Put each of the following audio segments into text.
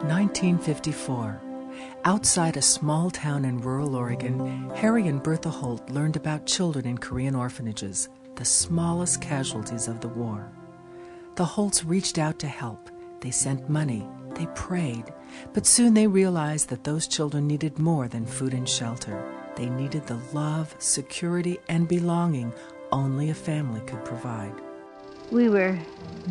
1954. Outside a small town in rural Oregon, Harry and Bertha Holt learned about children in Korean orphanages, the smallest casualties of the war. The Holts reached out to help. They sent money. They prayed. But soon they realized that those children needed more than food and shelter. They needed the love, security, and belonging only a family could provide. We were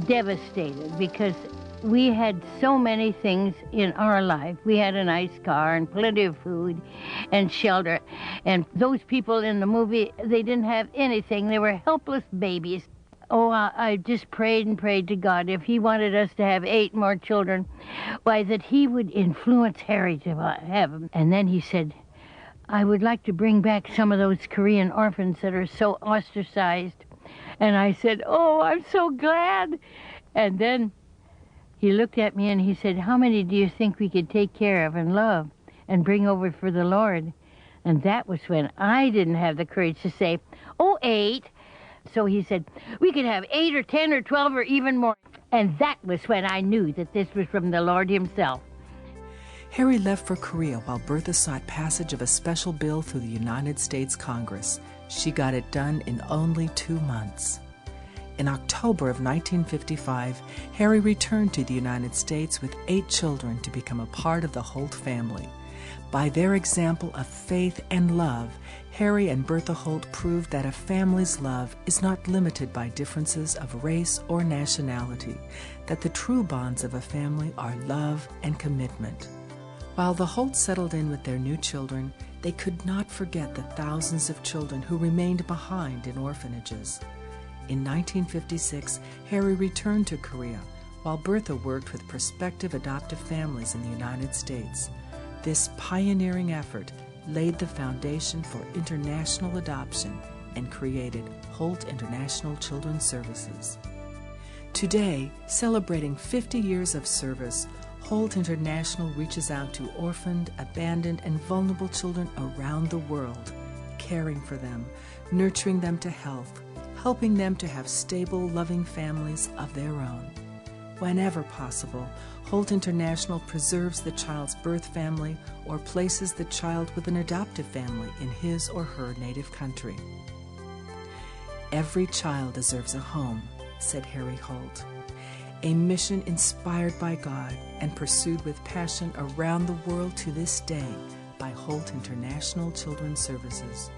devastated because we had so many things in our life. We had a nice car and plenty of food and shelter. And those people in the movie, they didn't have anything. They were helpless babies. Oh, I just prayed and prayed to God if he wanted us to have 8 more children, why, that he would influence Harry to have them. And then he said, I would like to bring back some of those Korean orphans that are so ostracized. And I said, oh, I'm so glad. And then he looked at me and he said, how many do you think we could take care of and love and bring over for the Lord? And that was when I didn't have the courage to say, oh, 8. So he said, we could have 8 or 10 or 12 or even more. And that was when I knew that this was from the Lord himself. Harry left for Korea while Bertha sought passage of a special bill through the United States Congress. She got it done in only 2 months. In October of 1955, Harry returned to the United States with 8 children to become a part of the Holt family. By their example of faith and love, Harry and Bertha Holt proved that a family's love is not limited by differences of race or nationality, that the true bonds of a family are love and commitment. While the Holts settled in with their new children, they could not forget the thousands of children who remained behind in orphanages. In 1956, Harry returned to Korea, while Bertha worked with prospective adoptive families in the United States. This pioneering effort laid the foundation for international adoption and created Holt International Children's Services. Today, celebrating 50 years of service, Holt International reaches out to orphaned, abandoned, and vulnerable children around the world, caring for them, nurturing them to health, helping them to have stable, loving families of their own. Whenever possible, Holt International preserves the child's birth family or places the child with an adoptive family in his or her native country. Every child deserves a home, said Harry Holt. A mission inspired by God and pursued with passion around the world to this day by Holt International Children's Services.